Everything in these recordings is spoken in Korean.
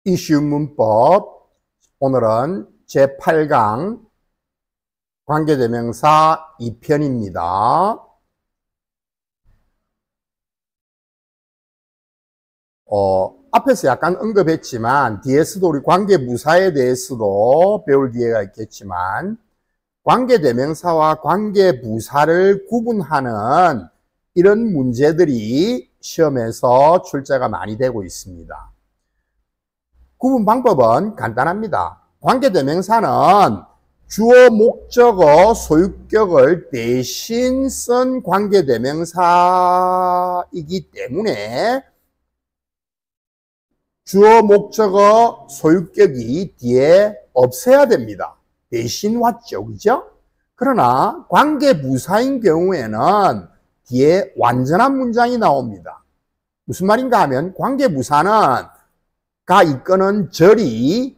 이슈 문법, 오늘은 제8강 관계대명사 2편입니다. 앞에서 약간 언급했지만 뒤에서도 우리 관계부사에 대해서도 배울 기회가 있겠지만 관계대명사와 관계부사를 구분하는 이런 문제들이 시험에서 출제가 많이 되고 있습니다. 구분 방법은 간단합니다. 관계대명사는 주어, 목적어, 소유격을 대신 쓴 관계대명사이기 때문에 주어, 목적어, 소유격이 뒤에 없어야 됩니다. 대신 왔죠. 그죠? 그러나 관계부사인 경우에는 뒤에 완전한 문장이 나옵니다. 무슨 말인가 하면 관계부사는 가 이끄는 절이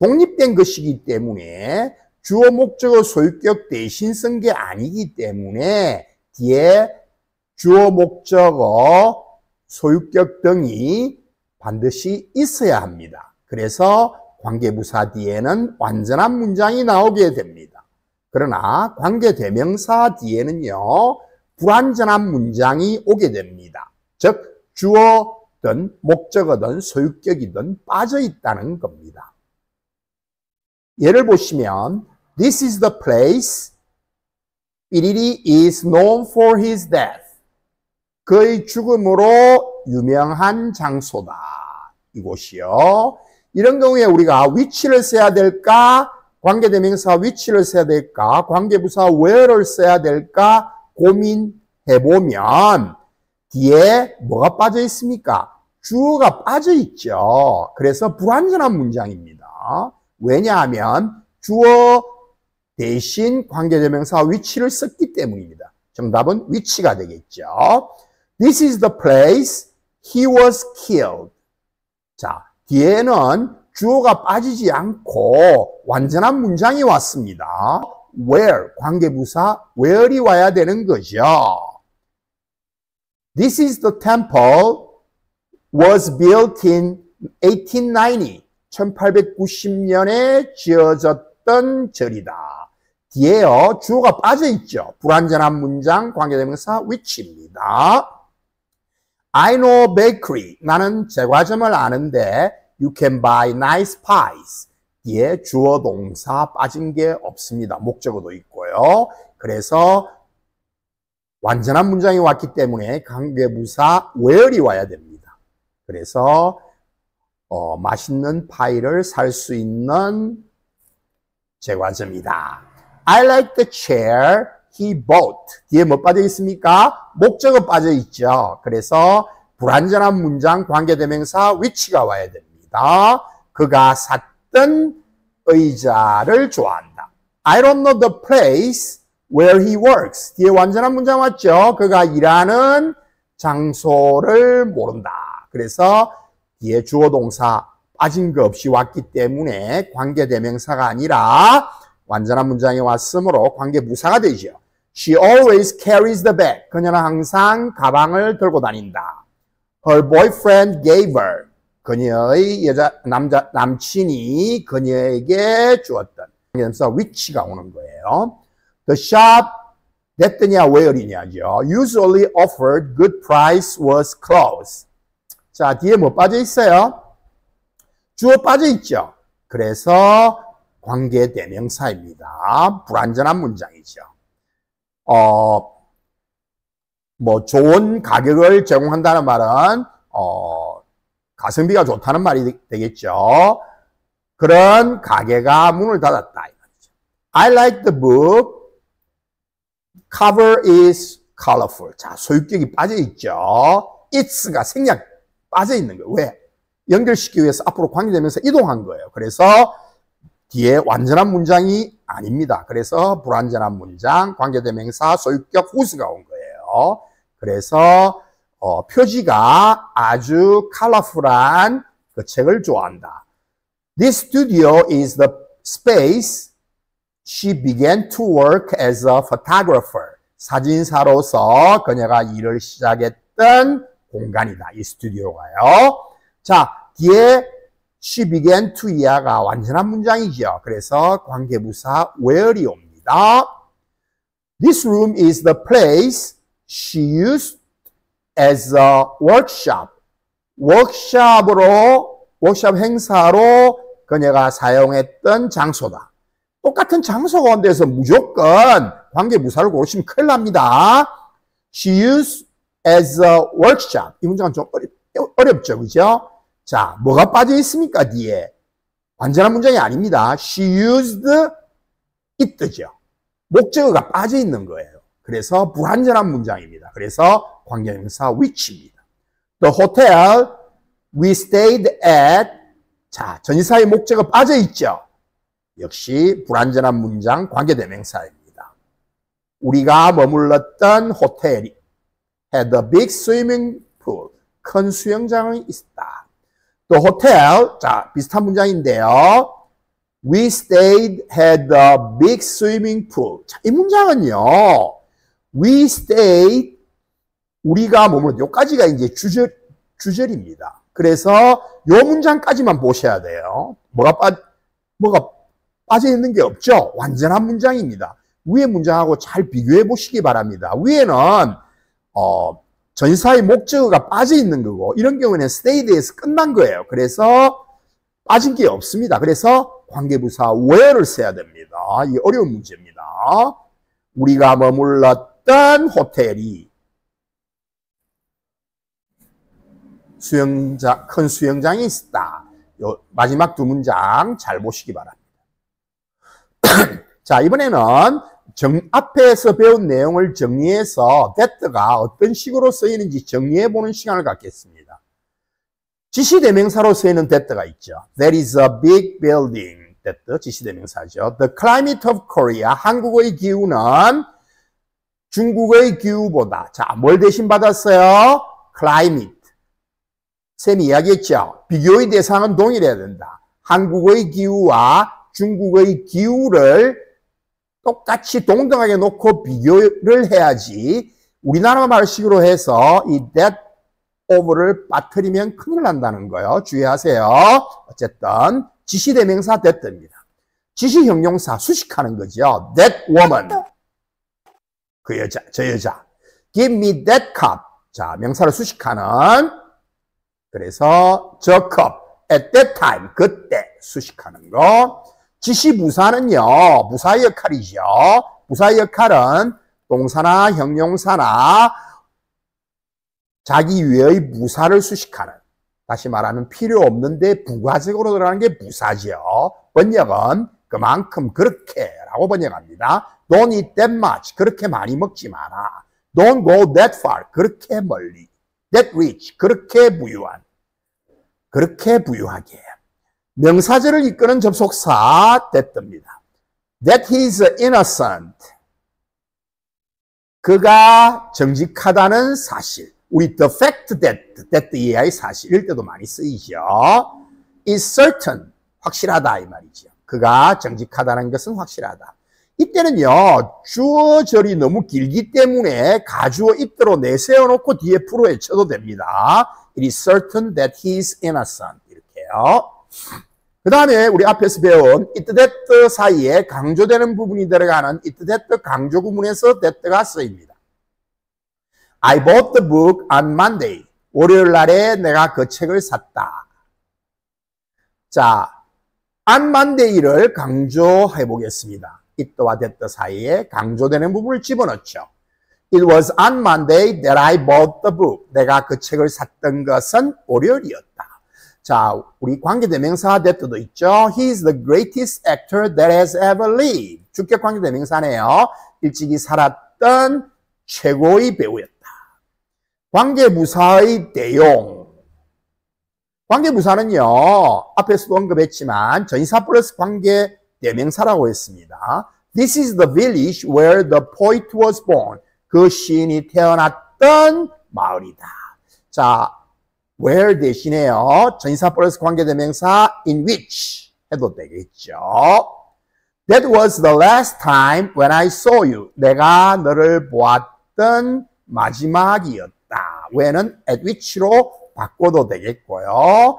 독립된 것이기 때문에 주어, 목적어, 소유격 대신 쓴 게 아니기 때문에 뒤에 주어, 목적어, 소유격 등이 반드시 있어야 합니다. 그래서 관계부사 뒤에는 완전한 문장이 나오게 됩니다. 그러나 관계대명사 뒤에는요, 불완전한 문장이 오게 됩니다. 즉 주어든 목적어든 소유격이든 빠져 있다는 겁니다. 예를 보시면 This is the place. 삐리리 is known for his death. 그의 죽음으로 유명한 장소다. 이곳이요. 이런 경우에 우리가 위치를 써야 될까? 관계대명사 위치를 써야 될까? 관계부사 where를 써야 될까? 고민해보면 뒤에 뭐가 빠져 있습니까? 주어가 빠져 있죠. 그래서 불완전한 문장입니다. 왜냐하면 주어 대신 관계대명사 위치를 썼기 때문입니다. 정답은 위치가 되겠죠. This is the place he was killed. 자, 뒤에는 주어가 빠지지 않고 완전한 문장이 왔습니다. Where, 관계부사 where이 와야 되는 거죠. This is the temple was built in 1890. 1890년에 지어졌던 절이다. 뒤에요, 주어가 빠져있죠. 불완전한 문장, 관계대명사 위치입니다. I know bakery. 나는 제과점을 아는데 you can buy nice pies. 뒤에 주어 동사 빠진 게 없습니다. 목적어도 있고요. 그래서 완전한 문장이 왔기 때문에 관계부사 where이 와야 됩니다. 그래서 맛있는 파이를 살 수 있는 제과점이다. I like the chair he bought. 뒤에 뭐 빠져 있습니까? 목적어 빠져 있죠. 그래서 불완전한 문장 관계대명사 위치가 와야 됩니다. 그가 샀던 의자를 좋아한다. I don't know the place where he works. 뒤에 완전한 문장 왔죠. 그가 일하는 장소를 모른다. 그래서 뒤에 주어 동사 빠진 거 없이 왔기 때문에 관계대명사가 아니라 완전한 문장이 왔으므로 관계부사가 되죠. She always carries the bag. 그녀는 항상 가방을 들고 다닌다. Her boyfriend gave her. 그녀의 남친이 그녀에게 주었던 관계대명사 위치가 오는 거예요. The shop 됐더냐 where이냐죠. Usually offered good price was closed. 자, 뒤에 뭐 빠져 있어요? 주어 빠져 있죠. 그래서 관계대명사입니다. 불완전한 문장이죠. 뭐 좋은 가격을 제공한다는 말은 가성비가 좋다는 말이 되겠죠. 그런 가게가 문을 닫았다. I like the book. Cover is colorful. 자, 소유격이 빠져 있죠. It's가 생략 빠져 있는 거예요. 왜? 연결시키기 위해서 앞으로 관계되면서 이동한 거예요. 그래서 뒤에 완전한 문장이 아닙니다. 그래서 불완전한 문장, 관계대명사, 소유격, whose가 온 거예요. 그래서 표지가 아주 컬러풀한 그 책을 좋아한다. This studio is the space she began to work as a photographer. 사진사로서 그녀가 일을 시작했던 공간이다. 이 스튜디오가요. 자, 뒤에 she began to 이하가 완전한 문장이죠. 그래서 관계부사 where이 옵니다. This room is the place she used as a workshop. 워크숍 행사로 그녀가 사용했던 장소다. 똑같은 장소가 온 데서 무조건 관계부사를 고르시면 큰일 납니다. She used as a workshop. 이 문장은 좀 어렵죠, 그죠? 자, 뭐가 빠져 있습니까, 뒤에? 완전한 문장이 아닙니다. She used it죠. 목적어가 빠져 있는 거예요. 그래서 불완전한 문장입니다. 그래서 관계명사 which입니다. The hotel we stayed at. 자, 전치사의 목적어 빠져 있죠. 역시 불완전한 문장 관계대명사입니다. 우리가 머물렀던 호텔이 had a big swimming pool. 큰 수영장이 있다. The hotel, 자, 비슷한 문장인데요. We stayed had a big swimming pool. 자, 이 문장은요. We stayed, 우리가 머물렀던 여기까지가 이제 주절입니다. 그래서 요 문장까지만 보셔야 돼요. 뭐가 빠져 있는 게 없죠? 완전한 문장입니다. 위에 문장하고 잘 비교해 보시기 바랍니다. 위에는 전치사의 목적어가 빠져 있는 거고, 이런 경우에는 stayed에서 끝난 거예요. 그래서 빠진 게 없습니다. 그래서 관계부사 where를 써야 됩니다. 이게 어려운 문제입니다. 우리가 머물렀던 호텔이 큰 수영장이 있다. 요 마지막 두 문장 잘 보시기 바랍니다. 자, 이번에는 앞에서 배운 내용을 정리해서 that가 어떤 식으로 쓰이는지 정리해 보는 시간을 갖겠습니다. 지시대명사로 쓰이는 that가 있죠. That is a big building. that 지시대명사죠. The climate of Korea. 한국의 기후는 중국의 기후보다. 자, 뭘 대신 받았어요? climate. 쌤이 이야기했죠. 비교의 대상은 동일해야 된다. 한국의 기후와 중국의 기후를 똑같이 동등하게 놓고 비교를 해야지 우리나라 말식으로 해서 이 that over를 빠뜨리면 큰일 난다는 거예요. 주의하세요. 어쨌든 지시대명사 that입니다. 지시형용사 수식하는 거죠. That woman. 그 여자, 저 여자. Give me that cup. 자, 명사를 수식하는, 그래서 저 cup. At that time. 그때 수식하는 거. 지시부사는요, 부사의 역할이죠. 부사의 역할은 동사나 형용사나 자기 외의 부사를 수식하는, 다시 말하면 필요 없는데 부가적으로 들어가는 게 부사죠. 번역은 그만큼 그렇게 라고 번역합니다. Don't eat that much. 그렇게 많이 먹지 마라. Don't go that far. 그렇게 멀리. That rich. 그렇게 부유한. 그렇게 부유하게. 명사절을 이끄는 접속사 that입니다. That he is innocent. 그가 정직하다는 사실. 우리 the fact that 이하의 사실일 때도 많이 쓰이죠. is certain. 확실하다 이 말이죠. 그가 정직하다는 것은 확실하다. 이때는요, 주어절이 너무 길기 때문에 가주어 it로 내세워놓고 뒤에 풀어에 쳐도 됩니다. It is certain that he is innocent. 이렇게요. 그 다음에 우리 앞에서 배운 it that 사이에 강조되는 부분이 들어가는 it that 강조 구문에서 that가 쓰입니다. I bought the book on Monday. 월요일 날에 내가 그 책을 샀다. 자, on Monday를 강조해 보겠습니다. it와 that 사이에 강조되는 부분을 집어넣죠. It was on Monday that I bought the book. 내가 그 책을 샀던 것은 월요일이었다. 자, 우리 관계대명사 that도 있죠. He is the greatest actor that has ever lived. 주격 관계대명사네요. 일찍이 살았던 최고의 배우였다. 관계부사의 내용. 관계부사는요, 앞에서도 언급했지만 전치사 플러스 관계대명사라고 했습니다. This is the village where the poet was born. 그 시인이 태어났던 마을이다. 자, where 대신에요. 전치사 플러스 관계대명사 in which 해도 되겠죠. That was the last time when I saw you. 내가 너를 보았던 마지막이었다. when은 at which로 바꿔도 되겠고요.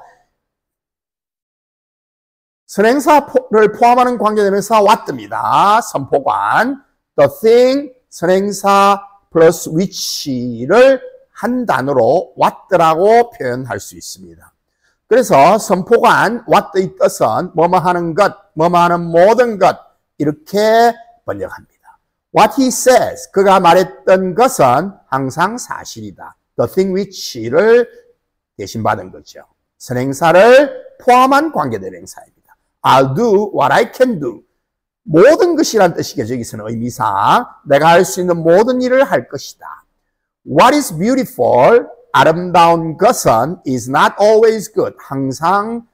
선행사를 포함하는 관계대명사 what입니다. 선포관 the thing 선행사 플러스 which를 한 단어로 what라고 표현할 수 있습니다. 그래서 선포관 what의 뜻은 뭐뭐 하는 것, 뭐뭐 하는 모든 것 이렇게 번역합니다. What he says, 그가 말했던 것은 항상 사실이다. The thing which를 대신받은 거죠. 선행사를 포함한 관계대명사입니다. I'll do what I can do. 모든 것이란 뜻이겠죠. 여기서는 의미상 내가 할 수 있는 모든 일을 할 것이다. What is beautiful, 아름다운 것은 is not always good. 항상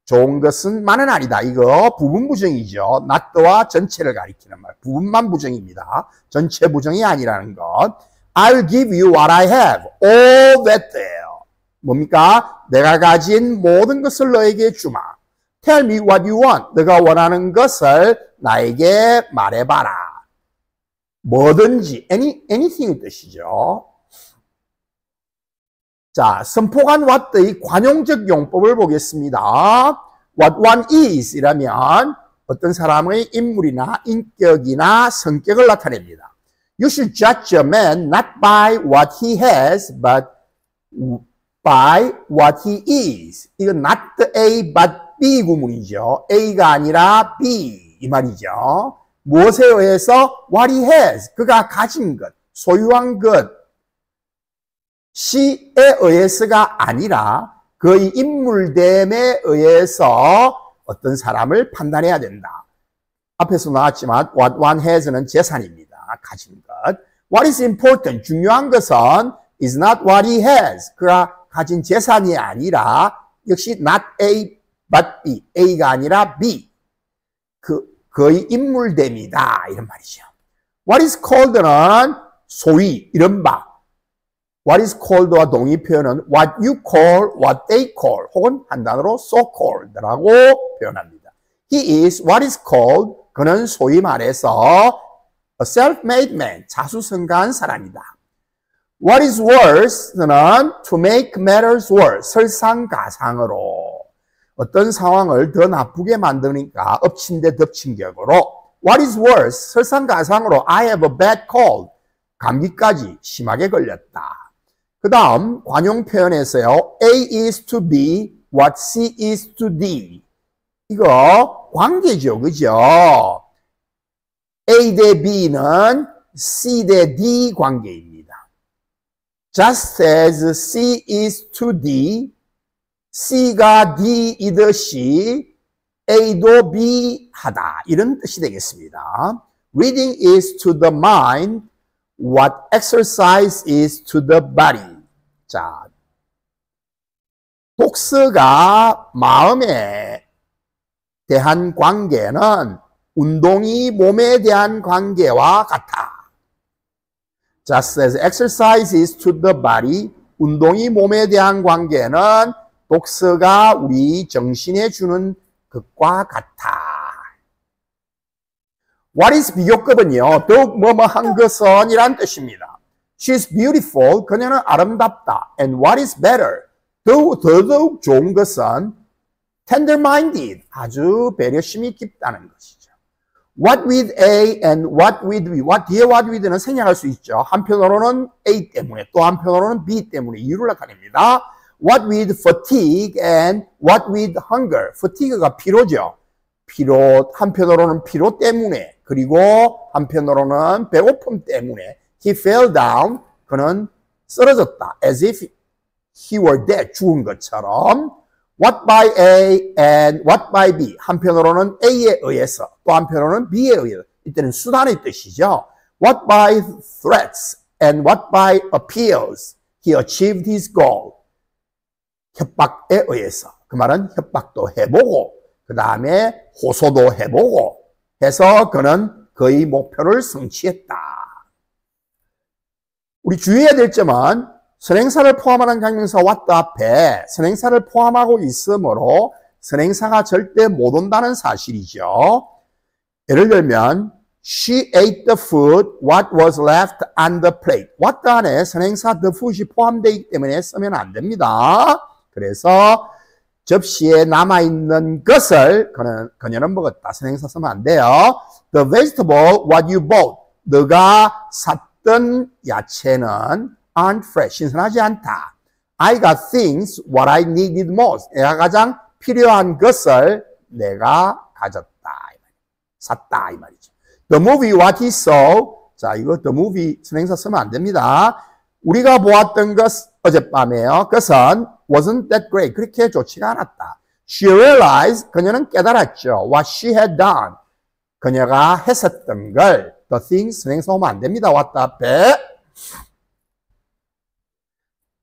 좋은 것은 만은 아니다. 이거 부분 부정이죠. not와 전체를 가리키는 말. 부분만 부정입니다. 전체 부정이 아니라는 것. I'll give you what I have. all that there. 뭡니까? 내가 가진 모든 것을 너에게 주마. Tell me what you want. 너가 원하는 것을 나에게 말해봐라. 뭐든지, anything 뜻이죠. 자, 선포관 what의 관용적 용법을 보겠습니다. What one is 이라면 어떤 사람의 인물이나 인격이나 성격을 나타냅니다. You should judge a man not by what he has, but by what he is. 이건 not A, but B 구문이죠. A가 아니라 B 이 말이죠. 무엇에 의해서? What he has. 그가 가진 것, 소유한 것. 시에 의해서가 아니라 그의 인물됨에 의해서 어떤 사람을 판단해야 된다. 앞에서 나왔지만 what one has는 재산입니다. 가진 것. What is important? 중요한 것은 is not what he has. 그가 가진 재산이 아니라 역시 not A but B. A가 아니라 B. 그의 인물됨이다. 이런 말이죠. What is called는 소위 이른바 What is called와 동의 표현은 what you call, what they call 혹은 한 단어로 so called라고 표현합니다. He is what is called 그는 소위 말해서 a self-made man 자수성가한 사람이다. What is worse는 to make matters worse 설상가상으로 어떤 상황을 더 나쁘게 만드니까 엎친 데 덮친 격으로 What is worse 설상가상으로 I have a bad cold 감기까지 심하게 걸렸다. 그 다음 관용 표현에서요. A is to B, what C is to D. 이거 관계죠. 그죠? A 대 B는 C 대 D 관계입니다. Just as C is to D, C가 D이듯이 A도 B 하다. 이런 뜻이 되겠습니다. Reading is to the mind, what exercise is to the body. 자, 독서가 마음에 대한 관계는 운동이 몸에 대한 관계와 같아. Just as exercise is to the body, 운동이 몸에 대한 관계는 독서가 우리 정신에 주는 것과 같아. What is 비교급은요, 더욱 뭐뭐한 것은 이란 뜻입니다. She's beautiful, 그녀는 아름답다. And what is better, 더더욱 좋은 것은 tender-minded, 아주 배려심이 깊다는 것이죠. What with A and what with B, what 뒤에 what with는 생략할 수 있죠. 한편으로는 A 때문에, 또 한편으로는 B 때문에 이유를 나타냅니다. What with fatigue and what with hunger, fatigue가 피로죠. 피로, 한편으로는 피로 때문에, 그리고 한편으로는 배고픔 때문에 he fell down, 그는 쓰러졌다. as if he were dead, 죽은 것처럼. What by A and what by B, 한편으로는 A에 의해서, 또 한편으로는 B에 의해서. 이때는 수단의 뜻이죠. What by threats and what by appeals, he achieved his goal. 협박에 의해서. 그 말은 협박도 해보고 그 다음에 호소도 해보고 해서 그는 그의 목표를 성취했다. 우리 주의해야 될 점은 선행사를 포함하는 강명사 what 앞에 선행사를 포함하고 있으므로 선행사가 절대 못 온다는 사실이죠. 예를 들면 She ate the food, what was left on the plate. what 안에 선행사 the food이 포함되어 있기 때문에 쓰면 안 됩니다. 그래서 접시에 남아있는 것을 그녀는 먹었다. 선행사 쓰면 안 돼요. The vegetable, what you bought. 너가 샀던 야채는 aren't fresh. 신선하지 않다. I got things, what I needed most. 내가 가장 필요한 것을 내가 가졌다. 샀다. 이 말이죠. The movie, what he saw. 자, 이거 the movie 선행사 쓰면 안 됩니다. 우리가 보았던 것 어젯밤에요. 그것은 wasn't that great. 그렇게 좋지가 않았다. She realized, 그녀는 깨달았죠. What she had done. 그녀가 했었던 걸 the things 선행사 오면 안 됩니다. 왔다 앞에.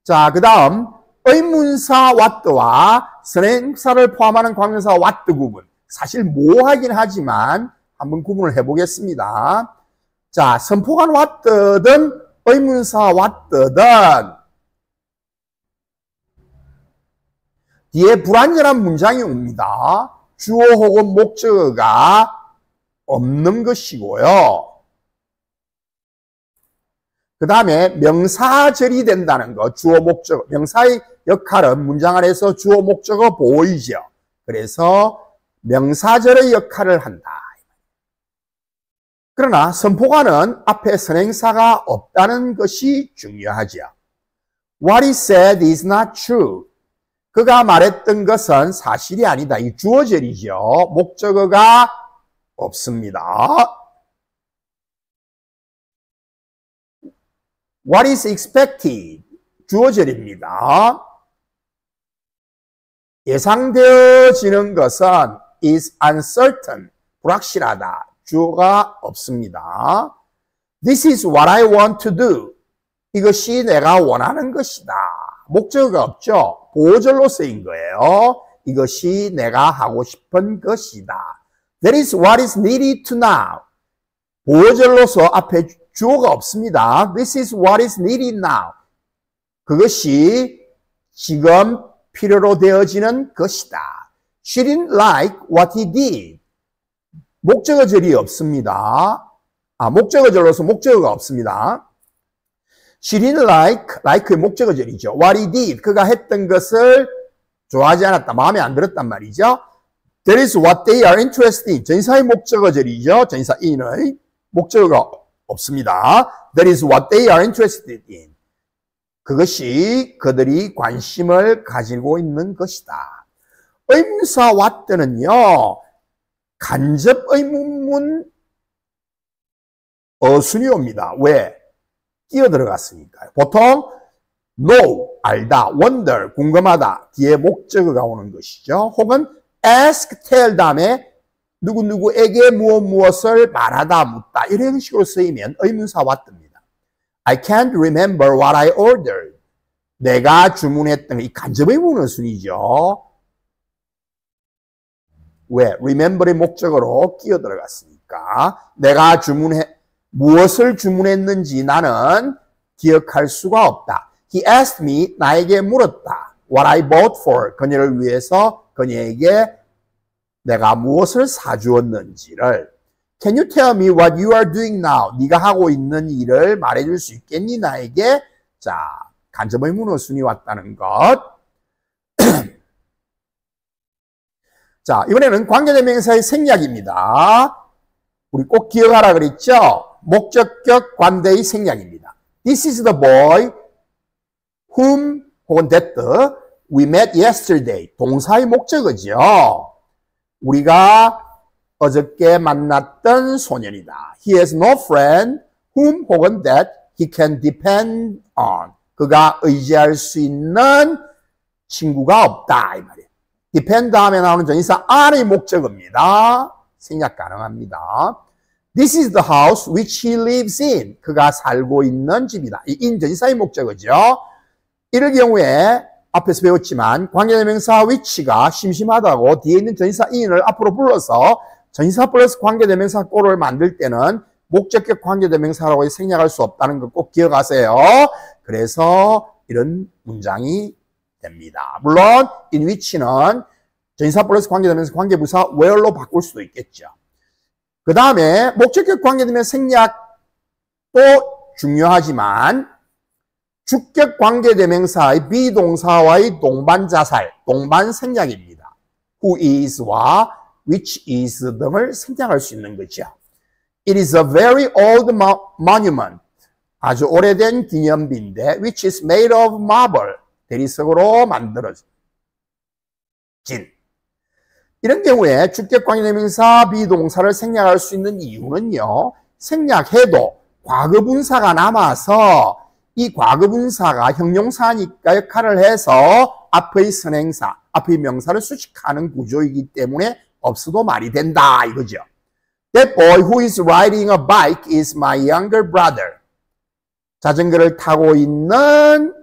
자, 그 다음 의문사 what와 선행사를 포함하는 관계사 what 구분. 사실 모호하긴 하지만 한번 구분을 해보겠습니다. 자, 선포관 what든 의문사 what든 뒤에 불완전한 문장이 옵니다. 주어 혹은 목적어가 없는 것이고요. 그 다음에 명사절이 된다는 것, 주어 목적어. 명사의 역할은 문장 안에서 주어 목적어 보이죠. 그래서 명사절의 역할을 한다. 그러나 선포관은 앞에 선행사가 없다는 것이 중요하죠. What he said is not true. 그가 말했던 것은 사실이 아니다. 이 주어절이죠. 목적어가 없습니다. What is expected? 주어절입니다. 예상되어지는 것은 is uncertain. 불확실하다. 주어가 없습니다. This is what I want to do. 이것이 내가 원하는 것이다. 목적어가 없죠. 보호절로 쓰인 거예요. 이것이 내가 하고 싶은 것이다. That is what is needed to now. 보호절로서 앞에 주어가 없습니다. This is what is needed now. 그것이 지금 필요로 되어지는 것이다. She didn't like what he did. 목적어절이 없습니다. 목적어절로서 목적어가 없습니다. She didn't like의 목적어절이죠. What he did. 그가 했던 것을 좋아하지 않았다. 마음에 안 들었단 말이죠. That is what they are interested in. 전사의 목적어절이죠. 전사 in의 목적어가 없습니다. That is what they are interested in. 그것이 그들이 관심을 가지고 있는 것이다. 의문사 what는요. 간접 의문문 어순이 옵니다. 왜? 끼어 들어갔으니까요. 보통 know, 알다, wonder, 궁금하다 뒤에 목적어가 오는 것이죠. 혹은 ask, tell 다음에 누구누구에게 무엇을 말하다, 묻다 이런 식으로 쓰이면 의문사 what입니다. I can't remember what I ordered. 내가 주문했던 이 간접 의문 어순이죠. 왜? remember의 목적어로 끼어 들어갔으니까 내가 무엇을 주문했는지 나는 기억할 수가 없다. He asked me, 나에게 물었다. What I bought for, 그녀를 위해서 그녀에게 내가 무엇을 사주었는지를. Can you tell me what you are doing now? 네가 하고 있는 일을 말해줄 수 있겠니 나에게? 자, 간접 의문 어순이 왔다는 것. 자, 이번에는 관계대명사의 생략입니다. 우리 꼭 기억하라 그랬죠? 목적격 관대의 생략입니다. This is the boy whom 혹은 that we met yesterday. 동사의 목적어죠. 우리가 어저께 만났던 소년이다. He has no friend whom 혹은 that he can depend on. 그가 의지할 수 있는 친구가 없다. 이 말이에요. depend 다음에 나오는 전치사 on의 목적어입니다. 생략 가능합니다. This is the house which he lives in. 그가 살고 있는 집이다. 이 in 전치사의 목적어죠. 이럴 경우에 앞에서 배웠지만 관계대명사 which가 심심하다고 뒤에 있는 전치사 in을 앞으로 불러서 전치사 플러스 관계대명사 꼴을 만들 때는 목적격 관계대명사라고 생략할 수 없다는 거 꼭 기억하세요. 그래서 이런 문장이 됩니다. 물론 in which는 전치사 플러스 관계대명사 관계부사 where로 바꿀 수도 있겠죠. 그 다음에 목적격 관계되면 생략도 중요하지만 주격 관계대명사의 비동사와의 동반자살, 동반생략입니다. who is와 which is 등을 생략할 수 있는 거죠. It is a very old monument. 아주 오래된 기념비인데 which is made of marble. 대리석으로 만들어진. 이런 경우에 주격 관계대명사 비동사를 생략할 수 있는 이유는요. 생략해도 과거분사가 남아서 이 과거분사가 형용사니까 역할을 해서 앞의 선행사, 앞의 명사를 수식하는 구조이기 때문에 없어도 말이 된다 이거죠. That boy who is riding a bike is my younger brother. 자전거를 타고 있는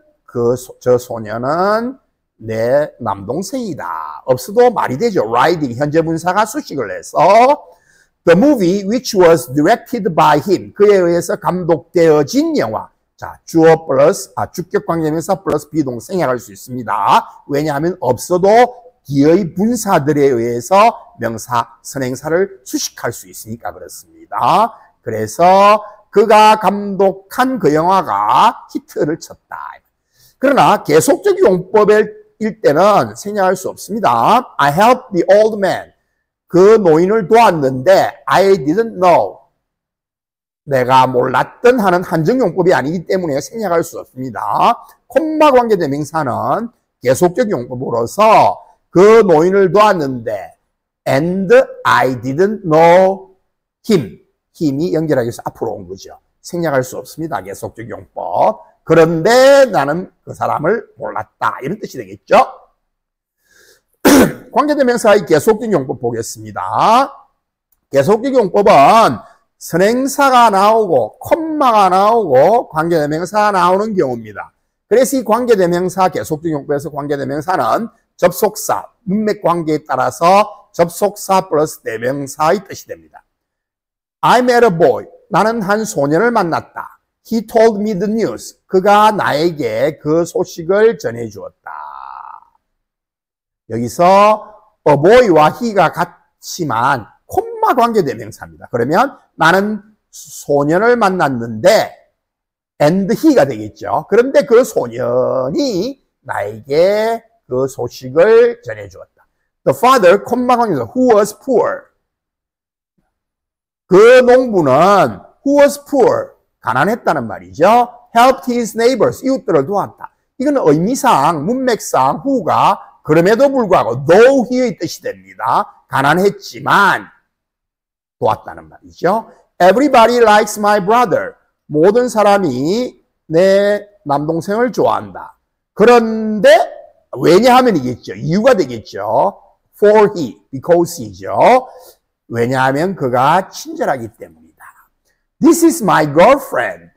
저 소녀는 내 남동생이다. 없어도 말이 되죠. riding 현재 분사가 수식을 해서 The movie which was directed by him. 그에 의해서 감독되어진 영화. 자, 주어 플러스 주격 관계명사 플러스 비동사 생략할 수 있습니다. 왜냐하면 없어도 기의 분사들에 의해서 명사, 선행사를 수식할 수 있으니까 그렇습니다. 그래서 그가 감독한 그 영화가 히트를 쳤다. 그러나 계속적 용법일 때는 생략할 수 없습니다. I helped the old man. 그 노인을 도왔는데 I didn't know. 내가 몰랐던 하는 한정용법이 아니기 때문에 생략할 수 없습니다. 콤마 관계대명사는 계속적 용법으로서 그 노인을 도왔는데 and I didn't know him. 힘이 연결하기 위해서 앞으로 온 거죠. 생략할 수 없습니다. 계속적 용법. 그런데 나는 그 사람을 몰랐다. 이런 뜻이 되겠죠. 관계대명사의 계속적 용법 보겠습니다. 계속적 용법은 선행사가 나오고 콤마가 나오고 관계대명사가 나오는 경우입니다. 그래서 이 관계대명사 계속적 용법에서 관계대명사는 접속사, 문맥 관계에 따라서 접속사 플러스 대명사의 뜻이 됩니다. I met a boy. 나는 한 소년을 만났다. He told me the news. 그가 나에게 그 소식을 전해주었다. 여기서 a boy와 he가 같지만 콤마 관계대명사입니다. 그러면 나는 소년을 만났는데 and he가 되겠죠. 그런데 그 소년이 나에게 그 소식을 전해주었다. The father, 콤마 관계대명사, who was poor. 그 농부는 who was poor, 가난했다는 말이죠. helped his neighbors, 이웃들을 도왔다. 이거는 의미상, 문맥상 who가 그럼에도 불구하고 though he의 뜻이 됩니다. 가난했지만 도왔다는 말이죠. Everybody likes my brother. 모든 사람이 내 남동생을 좋아한다. 그런데 왜냐하면이겠죠. 이유가 되겠죠. For he, because he죠. 왜냐하면 그가 친절하기 때문이다. This is my girlfriend.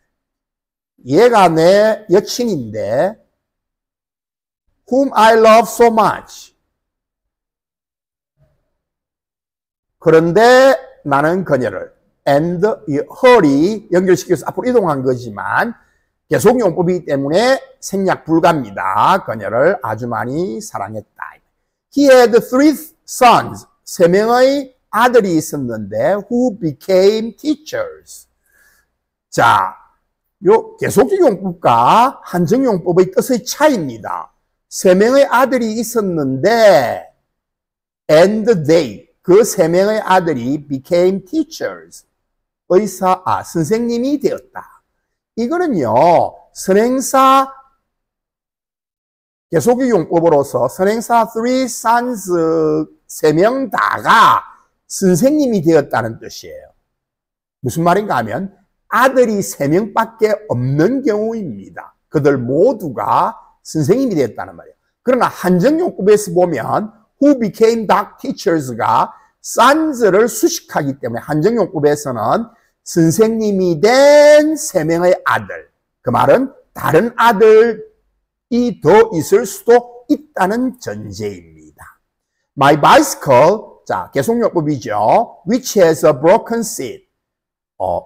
얘가 내 여친인데 whom I love so much. 그런데 나는 그녀를 and her이 연결시켜서 앞으로 이동한 거지만 계속용법이기 때문에 생략 불가입니다. 그녀를 아주 많이 사랑했다. He had 3 sons. 3명의 아들이 있었는데 who became teachers. 자, 요 계속적 용법과 한정 용법의 뜻의 차이입니다. 3명의 아들이 있었는데 and they, 그 3명의 아들이 became teachers. 선생님이 되었다. 이거는요, 선행사 계속적 용법으로서 선행사 3 sons 3명 다가 선생님이 되었다는 뜻이에요. 무슨 말인가 하면 아들이 3명밖에 없는 경우입니다. 그들 모두가 선생님이 되었다는 말이에요. 그러나 한정용법에서 보면 who became doc teachers가 sons를 수식하기 때문에 한정용법에서는 선생님이 된 3명의 아들. 그 말은 다른 아들이 더 있을 수도 있다는 전제입니다. My bicycle, 자, 계속용법이죠. Which has a broken seat.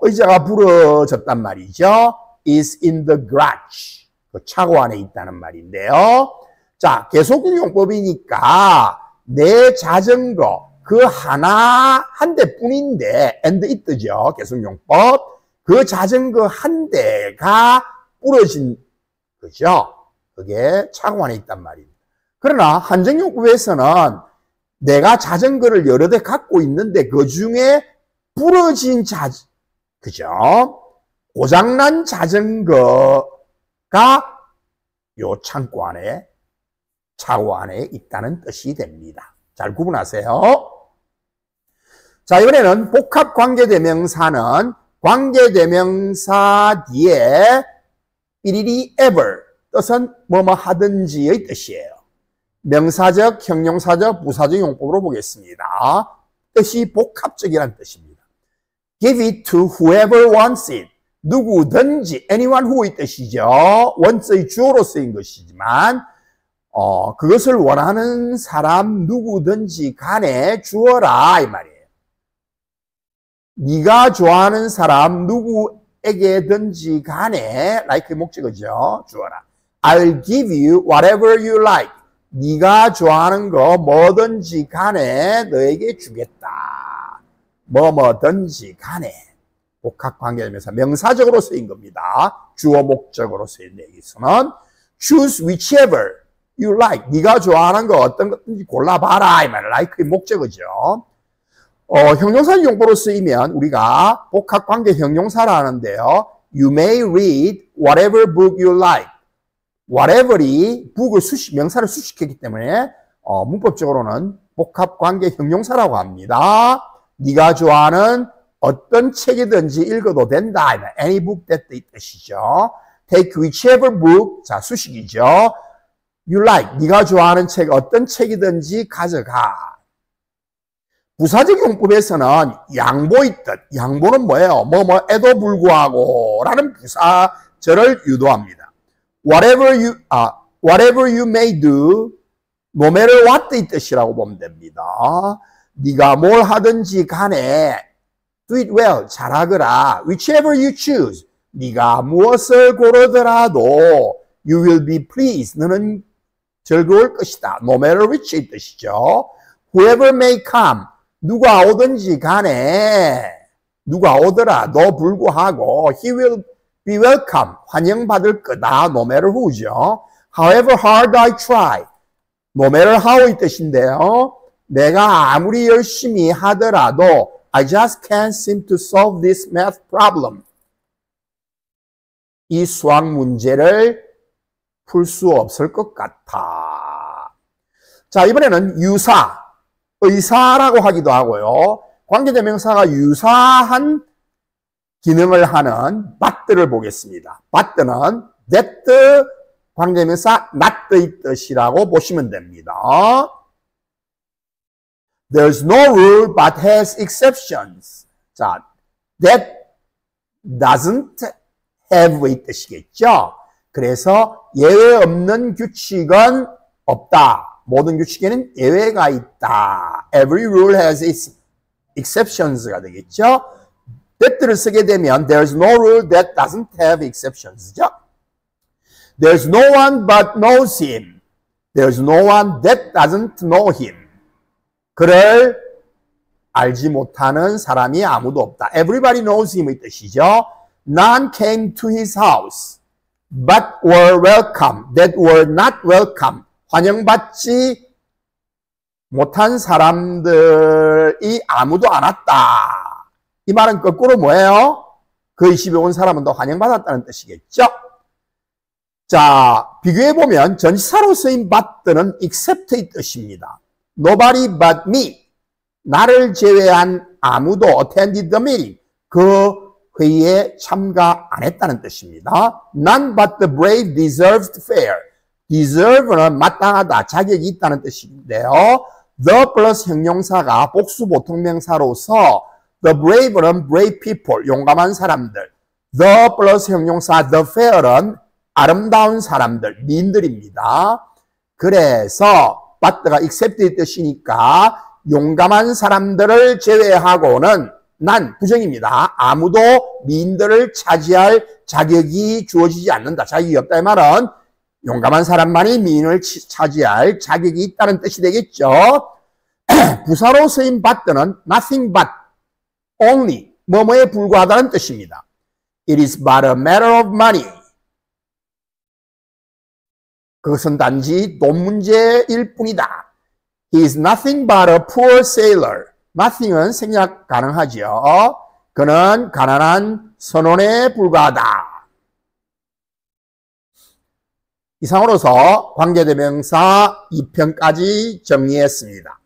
의자가 부러졌단 말이죠. is in the garage. 그 차고 안에 있다는 말인데요. 자, 계속용법이니까 내 자전거, 그 하나 한 대뿐인데 and it 뜨죠. 계속용법. 그 자전거 한 대가 부러진 거죠. 그게 차고 안에 있단 말입니다. 그러나 한정용법에서는 내가 자전거를 여러 대 갖고 있는데 그 중에 부러진 그죠? 고장난 자전거가 요 창고 안에, 차고 안에 있다는 뜻이 됩니다. 잘 구분하세요. 자, 이번에는 복합관계대명사는 관계대명사 뒤에 삐리리 ever, 뜻은 뭐뭐 하든지의 뜻이에요. 명사적, 형용사적, 부사적 용법으로 보겠습니다. 뜻이 복합적이라는 뜻입니다. Give it to whoever wants it. 누구든지, anyone who의 뜻이죠. 원서의 주어로 쓰인 것이지만 그것을 원하는 사람 누구든지 간에 주어라 이 말이에요. 네가 좋아하는 사람 누구에게든지 간에 like의 목적어죠. 주어라. I'll give you whatever you like. 네가 좋아하는 거 뭐든지 간에 너에게 주겠다. 뭐든지 간에. 복합관계대명사 명사적으로 쓰인 겁니다. 주어 목적으로 쓰인 얘기서는 choose whichever you like. 네가 좋아하는 거 어떤 것든지 골라봐라 이 말. like의 목적어죠. 형용사 용법으로 쓰이면 우리가 복합관계 형용사를 하는데요. You may read whatever book you like. whatever이 book을 명사를 수식했기 때문에 문법적으로는 복합관계 형용사라고 합니다. 네가 좋아하는 어떤 책이든지 읽어도 된다. Any book that 이 뜻이죠. Take whichever book, 자 수식이죠. You like, 네가 좋아하는 책 어떤 책이든지 가져가. 부사적 용법에서는 양보의 뜻, 양보는 뭐예요? 뭐뭐에도 불구하고 라는 부사절을 유도합니다. Whatever you may do, no matter what 이 뜻이라고 보면 됩니다. 네가 뭘 하든지 간에 do it well, 잘하거라. Whichever you choose, 네가 무엇을 고르더라도 you will be pleased, 너는 즐거울 것이다. No matter which 이 뜻이죠. Whoever may come, 누가 오든지 간에 누가 오더라도 불구하고 he will be welcome, 환영받을 거다. No matter who죠. However hard I try, no matter how 이 뜻인데요. 내가 아무리 열심히 하더라도 I just can't seem to solve this math problem. 이 수학 문제를 풀 수 없을 것 같아. 자, 이번에는 유사, 의사라고 하기도 하고요. 관계대명사가 유사한 기능을 하는 but를 보겠습니다. but는 that 관계대명사 not의 뜻이라고 보시면 됩니다. There's no rule but has exceptions. 자, that doesn't have의 뜻이겠죠. 그래서 예외 없는 규칙은 없다. 모든 규칙에는 예외가 있다. Every rule has its exceptions가 되겠죠. that를 쓰게 되면 there's no rule that doesn't have exceptions죠. There's no one but knows him. There's no one that doesn't know him. 그를 알지 못하는 사람이 아무도 없다. Everybody knows him의 뜻이죠. None came to his house, but were welcome, that were not welcome. 환영받지 못한 사람들이 아무도 안 왔다. 이 말은 거꾸로 뭐예요? 그 집에 온 사람은 더 환영받았다는 뜻이겠죠? 자, 비교해보면 전치사로 쓰인 but는 except의 뜻입니다. Nobody but me. 나를 제외한 아무도 attended the meeting. 그 회의에 참가 안 했다는 뜻입니다. None but the brave deserved fair. deserve는 마땅하다, 자격이 있다는 뜻인데요. The plus 형용사가 복수 보통명사로서 the brave는 brave people, 용감한 사람들. The plus 형용사 the fair은 아름다운 사람들, 미인들입니다. 그래서 but가 accept의 뜻이니까 용감한 사람들을 제외하고는 난 부정입니다. 아무도 미인들을 차지할 자격이 주어지지 않는다. 자격이 없다 이 말은 용감한 사람만이 미인을 차지할 자격이 있다는 뜻이 되겠죠. 부사로 쓰인 but는 nothing but, only, 뭐뭐에 불과하다는 뜻입니다. It is but a matter of money. 그것은 단지 돈 문제일 뿐이다. He is nothing but a poor sailor. nothing은 생략 가능하죠. 그는 가난한 선원에 불과하다. 이상으로서 관계대명사 2편까지 정리했습니다.